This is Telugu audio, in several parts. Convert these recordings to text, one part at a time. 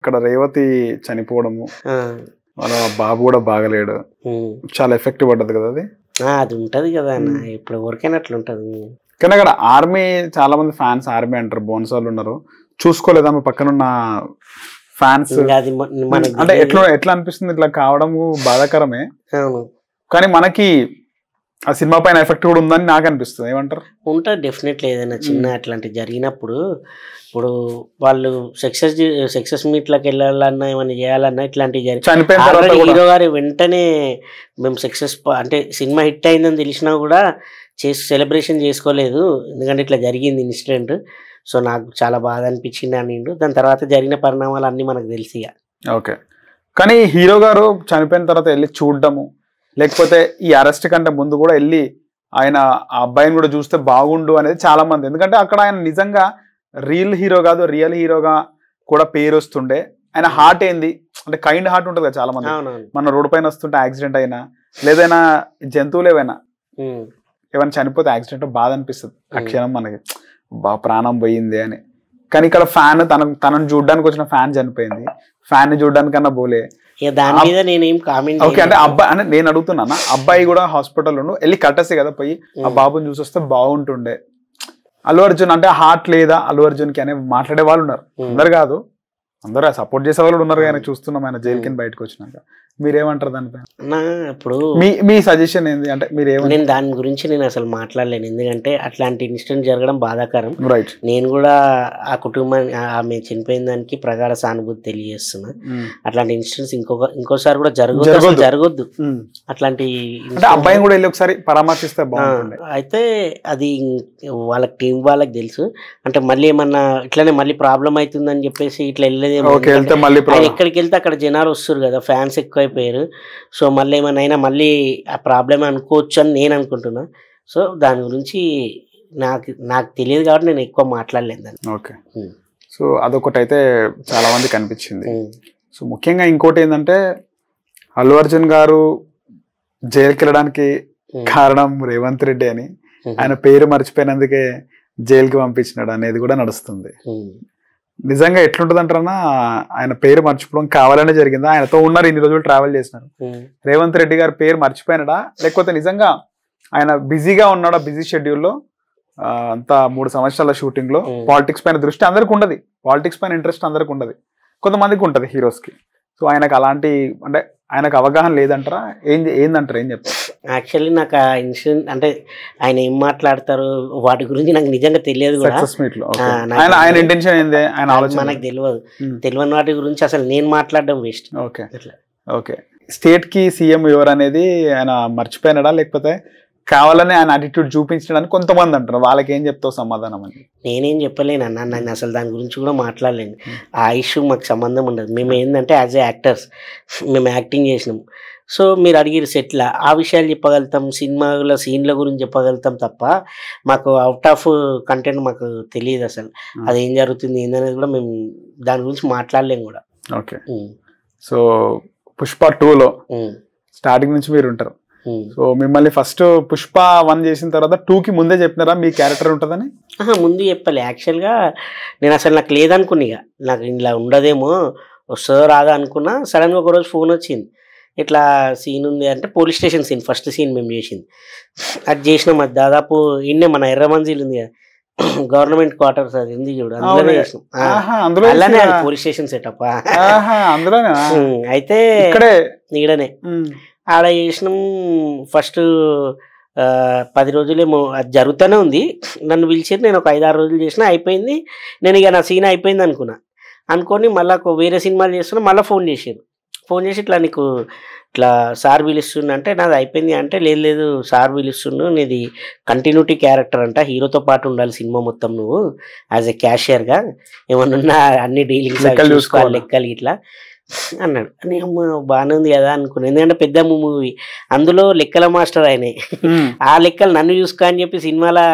ఇక్కడ రేవతి చనిపోవడము, వాళ్ళ బాబు కూడా బాగలేడు, చాలా ఎఫెక్ట్ పడ్డది కదా అది. అది ఉంటది కదా అన్న, ఇప్పుడు ఎవరికైనా అట్లా ఉంటది. కానీ అక్కడ ఆర్మీ చాలా మంది ఫ్యాన్స్ ఆర్మీ అంటారు, బోన్స్ వాళ్ళు ఉన్నారు, చూసుకోలేదా మీ పక్కనున్న ఫ్యాన్స్? అంటే ఎట్లా అనిపిస్తుంది ఇట్లా కావడం బాధాకరమే, కానీ మనకి ఆ సినిమా పైన ఎఫెక్ట్ కూడా ఉందని నాకు అనిపిస్తుంది. ఏమంటారు? ఉంటుంది డెఫినెట్లీ. ఏదైనా చిన్న అట్లాంటి జరిగినప్పుడు, ఇప్పుడు వాళ్ళు సక్సెస్ మీట్లకు వెళ్ళాలన్నా ఏమైనా చేయాలన్నా ఇట్లాంటివి జరిగి హీరో గారు వెంటనే మేము సక్సెస్ అంటే సినిమా హిట్ అయిందని తెలిసినా కూడా సెలబ్రేషన్ చేసుకోలేదు, ఎందుకంటే ఇట్లా జరిగింది ఇన్సిడెంట్. సో నాకు చాలా బాధ అనిపించింది అనిండు. దాని తర్వాత జరిగిన పరిణామాలు అన్నీ మనకు తెలిసి. ఓకే, కానీ హీరో గారు చనిపోయిన తర్వాత వెళ్ళి చూడడము, లేకపోతే ఈ అరెస్ట్ కంటే ముందు కూడా వెళ్ళి ఆయన ఆ అబ్బాయిని కూడా చూస్తే బాగుండు అనేది చాలా మంది. ఎందుకంటే అక్కడ ఆయన నిజంగా రియల్ హీరో కాదు, రియల్ హీరోగా కూడా పేరు వస్తుండే. ఆయన హార్ట్ ఏంది అంటే కైండ్ హార్ట్ ఉంటుంది కదా చాలా మంది. మన రోడ్డు పైన వస్తుంటే యాక్సిడెంట్ అయినా, లేదైనా జంతువులు ఏమైనా చనిపోతే యాక్సిడెంట్ బాధ అనిపిస్తుంది ఆ క్షణం మనకి, ప్రాణం పోయింది అని. కానీ ఇక్కడ ఫ్యాన్ తనను చూడడానికి వచ్చిన ఫ్యాన్ చనిపోయింది, ఫ్యాన్ ని చూడడానికన్నా పోలే. దాని మీద నేనేం కామెంట్. ఓకే, అంటే అబ్బాయి అంటే నేను అడుగుతున్నా, అబ్బాయి కూడా హాస్పిటల్ వెళ్ళి కట్టేసి కదా పోయి ఆ బాబుని చూసి వస్తే బాగుంటుండే. అల్లు అర్జున్ అంటే హార్ట్ లేదా అల్లు అర్జున్ కి అనే మాట్లాడే వాళ్ళు ఉన్నారు, అందరు కాదు, అందరూ సపోర్ట్ చేసే వాళ్ళు ఉన్నారు. కానీ చూస్తున్నాం ఆయన జైలు కింద బయటకు వచ్చినాక, మీరేమంటారు దానిపై? ఇప్పుడు మీ సజెషన్ ఏంది అంటే నేను దాని గురించి నేను అసలు మాట్లాడలేను, ఎందుకంటే అట్లాంటి ఇన్సిడెంట్ జరగడం బాధాకరం. రైట్, నేను కూడా ఆ కుటుంబాన్ని ఆమె చనిపోయిన దానికి ప్రగాఢ సానుభూతి తెలియజేస్తున్నా. అట్లాంటి ఇన్సిడెంట్స్ ఇంకోసారి కూడా జరగొద్దు. అట్లాంటి అబ్బాయిని కూడా వెళ్ళి ఒకసారి పరామర్శిస్తే బాగుంటుంది. అయితే అది వాళ్ళ టీం వాళ్ళకి తెలుసు, అంటే మళ్ళీ ఏమన్నా ఇట్లానే మళ్ళీ ప్రాబ్లం అవుతుందని చెప్పేసి ఇట్లా వెళ్ళలేదేమో. ఎక్కడికి వెళ్తే అక్కడ జనాలు వస్తారు కదా, ఫ్యాన్స్ ఎక్కువ అయిపోయారు. సో మళ్ళీ ఏమైనా మళ్ళీ ఆ ప్రాబ్లమ్ అనుకోవచ్చు అని నేను అనుకుంటున్నా. సో దాని గురించి నాకు తెలియదు కాబట్టి నేను ఎక్కువ మాట్లాడలేదు దాన్ని. ఓకే, సో అదొకటి అయితే చాలా మంది కనిపించింది. సో ముఖ్యంగా ఇంకోటి ఏంటంటే అల్లు అర్జున్ గారు జైలుకి వెళ్ళడానికి కారణం రేవంత్ రెడ్డి అని, ఆయన పేరు మర్చిపోయినందుకే జైలుకి పంపించినాడు అనేది కూడా నడుస్తుంది. నిజంగా ఎట్లుంటది అంటారన్నా, ఆయన పేరు మర్చిపోవడం కావాలనే జరిగిందా? ఆయనతో ఉన్నారు, ఇన్ని రోజులు ట్రావెల్ చేసినారు, రేవంత్ రెడ్డి గారి పేరు మర్చిపోయినాడా, లేకపోతే నిజంగా ఆయన బిజీగా ఉన్నాడా, బిజీ షెడ్యూల్లో అంతా 3 సంవత్సరాల షూటింగ్ లో పాలిటిక్స్ పైన దృష్టి అందరికి ఉండదు, పాలిటిక్స్ పైన ఇంట్రెస్ట్ అందరికి ఉండదు, కొంతమందికి ఉంటది హీరోస్ కి. సో ఆయనకు అలాంటి అంటే ఆయనకు అవగాహన లేదంటారా, ఏందంటారా, ఏం చెప్తారు? యాక్చువల్లీ నాకు ఆ ఇన్సిడెంట్ అంటే ఆయన ఏం మాట్లాడతారు వాటి గురించి నాకు నిజంగా తెలియదు కూడా. ఆయన ఇంటెన్షన్ ఏంది, ఆయన ఆలోచన మనకు తెలియని వాటి గురించి అసలు నేను మాట్లాడడం వేస్ట్. ఓకే ఓకే, స్టేట్ కి సీఎం ఎవరు అనేది ఆయన మర్చిపోయినాడా, లేకపోతే కావాలని ఆయన అటిట్యూడ్ చూపించడానికి కొంతమంది అంటారు, వాళ్ళకి ఏం చెప్తావు సమాధానం అని? నేనేం చెప్పలేను అన్న, నేను అసలు దాని గురించి కూడా మాట్లాడలేను. ఆ ఇష్యూ మాకు సంబంధం ఉండదు. మేము ఏంటంటే యాజ్ ఏ యాక్టర్స్ మేము యాక్టింగ్ చేసినాం. సో మీరు అడిగిన సెట్లా ఆ విషయాలు చెప్పగలుగుతాం, సినిమాల సీన్ల గురించి చెప్పగలుగుతాం తప్ప మాకు అవుట్ ఆఫ్ కంటెంట్ మాకు తెలియదు అసలు, అది ఏం జరుగుతుంది ఏందనేది కూడా మేము దాని గురించి మాట్లాడలేము కూడా. ఓకే, సో పుష్ప 2లో స్టార్టింగ్ నుంచి మీరు ఉంటారు. సో మిమ్మల్ని ఫస్ట్ పుష్ప 1 చేసిన తర్వాత 2కి ముందే చెప్పినారా మీ క్యారెక్టర్ ఉంటుందని? ముందు చెప్పలే. యాక్చువల్గా నేను అసలు నాకు లేదనుకున్నా, ఇక నాకు ఇలా ఉండదేమో, వస్తుందో రాదా అనుకున్నా. సడన్గా ఒకరోజు ఫోన్ వచ్చింది, ఇట్లా సీన్ ఉంది అంటే, police station scene, first scene మేము చేసింది. అది చేసినాం. అది దాదాపు ఇన్నే మన ఎర్రమంజిల్ ఉంది కదా, గవర్నమెంట్ క్వార్టర్స్, అది ఉంది చూడు, అందులోనే చేసినాం. అలానే అది పోలీస్ స్టేషన్ సెటప్. అయితే ఈడనే ఆడ చేసినాం. ఫస్ట్ 10 రోజులేమో అది జరుగుతూనే ఉంది. నన్ను పిలిచారు, నేను ఒక 5-6 రోజులు చేసిన, అయిపోయింది. నేను ఇక నా సీన్ అయిపోయింది అనుకొని మళ్ళీ వేరే సినిమాలు చేస్తున్నా. మళ్ళీ ఫోన్ చేసి ఇట్లా నీకు ఇట్లా సార్ పిలుస్తుండ అంటే, నాది అయిపోయింది అంటే, లేదు సార్ పిలుస్తుండు, నీది కంటిన్యూటీ క్యారెక్టర్ అంట, హీరోతో పాటు ఉండాలి సినిమా మొత్తం, నువ్వు యాజ్ ఎ క్యాషియర్గా ఏమన్నా అన్ని డీలింగ్స్ చూసుకోవాలి, లెక్కలు ఇట్లా అన్నాడు. అని బాగానే ఉంది కదా అనుకున్నాను, ఎందుకంటే పెద్ద మూవీ, అందులో లెక్కల మాస్టర్ ఆయనే. ఆ లెక్కలు నన్ను చూసుకో అని చెప్పి సినిమాలో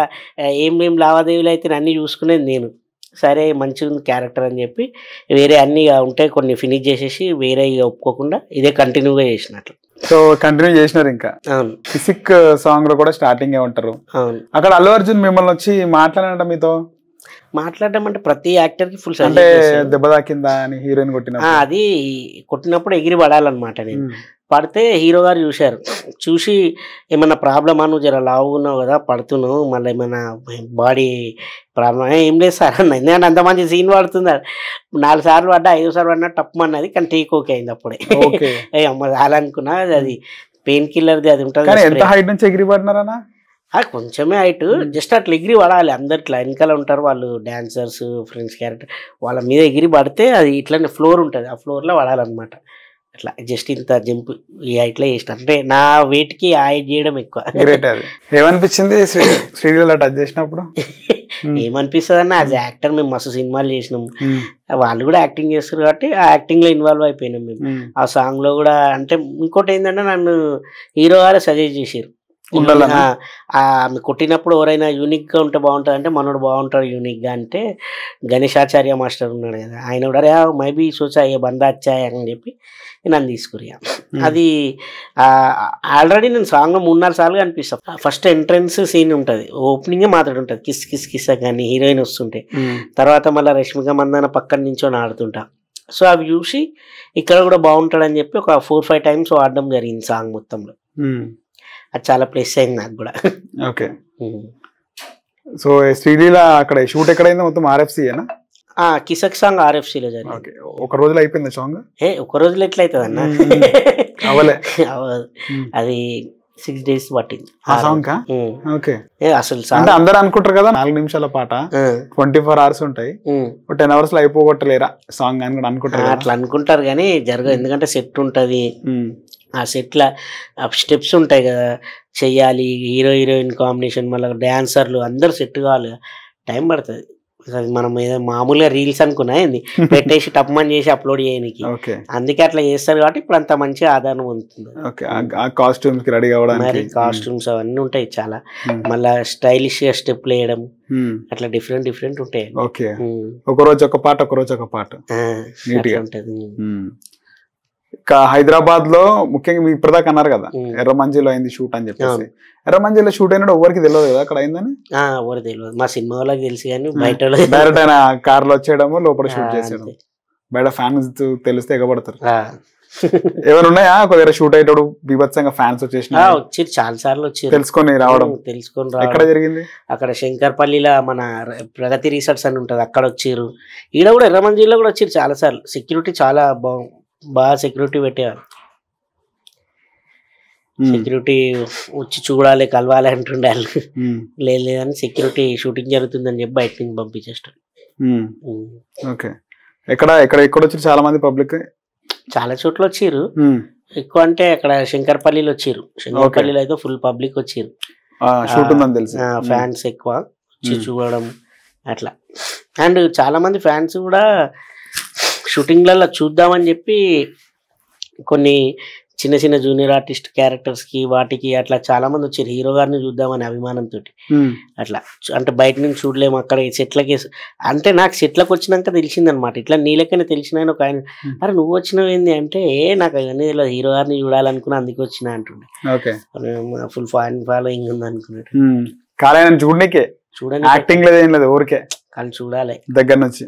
ఏం లావాదేవీలు అయితే అన్నీ చూసుకునేది నేను. సరే మంచిగా ఉంది క్యారెక్టర్ అని చెప్పి వేరే అన్నీ ఉంటాయి కొన్ని ఫినిష్ చేసేసి వేరే ఒప్పుకోకుండా ఇదే కంటిన్యూగా చేసినట్లు. సో కంటిన్యూ చేసినారు. ఇంకా అవును, ఫిజిక్ సాంగ్ లో కూడా స్టార్టింగ్ ఉంటారు. అవును, అక్కడ అల్లు అర్జున్ మిమ్మల్ని వచ్చి మాట్లాడారంట మీతో? మాట్లాడడం అంటే ప్రతి యాక్టర్ కి ఫుల్ అంటే దెబ్బ తాకిందా అని హీరోయిన్ కొట్టిన అది కొట్టినప్పుడు ఎగిరి పడాలన్నమాట. నేను పడితే హీరో గారు చూశారు, చూసి ఏమన్నా ప్రాబ్లమా, నువ్వు జర లావు ఉన్నావు కదా పడుతున్నావు, మళ్ళీ ఏమైనా బాడీ ప్రాబ్లమ్ ఏం లేదు సార్ అన్న. ఎందుకంటే అంత మంచి సీన్ పడుతుంది, 4 సార్లు పడ్డా 5 సార్లు పడినా టప్పమన్నది, కానీ టేక్ ఓకే అయింది అప్పుడే. ఏ అమ్మ చాలనుకున్నా, అది పెయిన్ కిల్లర్ది అది ఉంటుంది. ఎంత హైట్ నుంచి ఎగిరి పడినారన్నా? కొంచెమే హైట్, జస్ట్ అట్లా ఎగిరి పడాలి. అందరు ఇట్లా వెనకాల ఉంటారు వాళ్ళు, డాన్సర్స్, ఫ్రెండ్స్ క్యారెక్టర్, వాళ్ళ మీద ఎగిరి పడితే అది ఇట్లానే ఫ్లోర్ ఉంటుంది, ఆ ఫ్లోర్లో పడాలన్నమాట. అట్లా జస్ట్ ఇంత జంప్ ఈ హైట్లో చేసిన, అంటే నా వెయిట్కి ఆ హైట్ చేయడం ఎక్కువ. ఏమనిపించింది శ్రీలీల టచ్ చేసినప్పుడు? ఏమనిపిస్తుంది అన్న, యాజ్ యాక్టర్ మేము మస్తు సినిమాలు చేసినాం, వాళ్ళు కూడా యాక్టింగ్ చేస్తారు కాబట్టి ఆ యాక్టింగ్ లో ఇన్వాల్వ్ అయిపోయినాం మేము. ఆ సాంగ్ లో కూడా అంటే ఇంకోటి ఏంటంటే నన్ను హీరో గారే సజెస్ట్ చేసారు, ఆమె కొట్టినప్పుడు ఎవరైనా యూనిక్ గా ఉంటే బాగుంటుంది అంటే మనోడు బాగుంటాడు యూనిక్ గా అంటే గణేశాచార్య మాస్టర్ ఉన్నాడు కదా, ఆయన కూడా మైబీ సోచా ఏ బందా వచ్చాయి అని చెప్పి నన్ను తీసుకురియా. అది ఆల్రెడీ నేను సాంగ్ 3-4 సార్లు కనిపిస్తాను. ఫస్ట్ ఎంట్రన్స్ సీన్ ఉంటుంది, ఓపెనింగే మాట్లాడుంటుంది కిస్ కిస్ కిస్ కానీ హీరోయిన్ వస్తుంటే, తర్వాత మళ్ళీ రష్మిక మందాన పక్కన నించొని ఆడుతుంటా. సో అవి చూసి ఇక్కడ కూడా బాగుంటాడని చెప్పి ఒక 4-5 టైమ్స్ ఆడడం జరిగింది సాంగ్ మొత్తంలో. అది చాలా ప్లస్ అయింది నాకు కూడా. ఓకే. సో శ్రీలీల అక్కడ షూట్ ఎక్కడైంది మొత్తం RFCనా? కిసక్ సాంగ్ RFCలో జరిగింది. ఒక రోజులో అయిపోయింది సాంగ్? ఒక రోజులో ఎట్లా అవుతుంది అన్న, అది 6 days పట్టింది ఆ సాంగ్. అసలు అందరూ అనుకుంటారు కదా 4 నిమిషాల పాట 24 hours ఉంటాయి, 10 hours లో అయిపోగొట్టలేరా సాంగ్ అని కూడా అనుకుంటారు. అట్లా అనుకుంటారు కానీ జరగదు, ఎందుకంటే సెట్ ఉంటది, ఆ సెట్ల స్టెప్స్ ఉంటాయి కదా చెయ్యాలి, హీరో హీరోయిన్ కాంబినేషన్, మళ్ళీ డాన్సర్లు అందరు సెట్ కావాలి, టైం పడుతుంది. మనం ఏదో మామూలుగా రీల్స్ అనుకున్నా పెట్టేసి టప్మని చేసి అప్లోడ్ చేయడానికి, అందుకే అట్లా చేస్తారు కాబట్టి ఇప్పుడు అంత మంచి ఆధారం ఉంటుంది. మరి కాస్ట్యూమ్స్ అవన్నీ ఉంటాయి చాలా, మళ్ళా స్టైలిష్ గా స్టెప్లు వేయడం అట్లా డిఫరెంట్ ఉంటాయి. ఒక రోజు ఒక పాట, ఒక రోజు ఒక పాట ఉంటది. హైదరాబాద్ లో ముఖ్యంగా మీ ఇప్పటిదాకా అన్నారు కదా ఎర్రమంజిలో అయింది షూట్ అని చెప్పేసి, ఎర్రమంజిలో షూట్ అయినట్టు ఎవరికి తెలియదు కదా అక్కడ అయిందని? ఎవరికి తెలియదు, మా సినిమా వాళ్ళకి తెలుసు కానీ బయట డైరెక్ట్ ఆయన కార్ లో వచ్చేయడము లోపల షూట్ చేసేయడం, బయట ఫ్యాన్స్ తెలిస్తే ఎగబడతారు. ఏమైనా ఉన్నాయా ఒక దగ్గర షూట్ అయ్యేటప్పుడు బీభత్సంగా ఫ్యాన్స్ వచ్చేసిన? వచ్చారు, చాలా సార్లు వచ్చారు, తెలుసుకొని రావడం. ఎక్కడ జరిగింది? అక్కడ శంకర్పల్లిలో మన ప్రగతి రిసార్ట్స్ అని ఉంటది, అక్కడ వచ్చారు. ఈడ కూడా ఎర్రమంజిలో కూడా వచ్చారు చాలా సార్లు. సెక్యూరిటీ చాలా బాగా సెక్యూరిటీ పెట్టేవారు, సెక్యూరిటీ వచ్చి చూడాలి కలవాలి అంటుండాలి. లేదని సెక్యూరిటీ షూటింగ్ జరుగుతుందని చెప్పి బయట నుంచి పంపించేస్తారు. ఎక్కడ వచ్చారు చాలా మంది పబ్లిక్? చాలా చోట్ల వచ్చారు, ఎక్కువ అంటే అక్కడ శంకర్పల్లిలో వచ్చారు. శంకర్పల్లిలో అయితే ఫుల్ పబ్లిక్ వచ్చారు, ఫ్యాన్స్ ఎక్కువ వచ్చి చూడడం అట్లా. అండ్ చాలా మంది ఫ్యాన్స్ కూడా షూటింగ్లలో చూద్దామని చెప్పి కొన్ని చిన్న చిన్న జూనియర్ ఆర్టిస్ట్ క్యారెక్టర్స్ కి వాటికి అట్లా చాలా మంది వచ్చారు, హీరో గారిని చూద్దామని అభిమానంతో. అట్లా అంటే బయట నుంచి చూడలేము, అక్కడ సెట్లకి అంటే నాకు సెట్లకు వచ్చినాక తెలిసిందనమాట. ఇట్లా నీలకైనా తెలిసిన ఒక ఆయన, అరే నువ్వు వచ్చినవేంది అంటే నాకు అవన్నీ హీరో గారిని చూడాలనుకున్నా అందుకే వచ్చిన అంటుండే. ఫుల్ ఫాలోయింగ్ ఉంది అనుకున్నాడు. చూడండి యాక్టింగ్ లేదు ఊరికే కానీ చూడాలి దగ్గర నుంచి.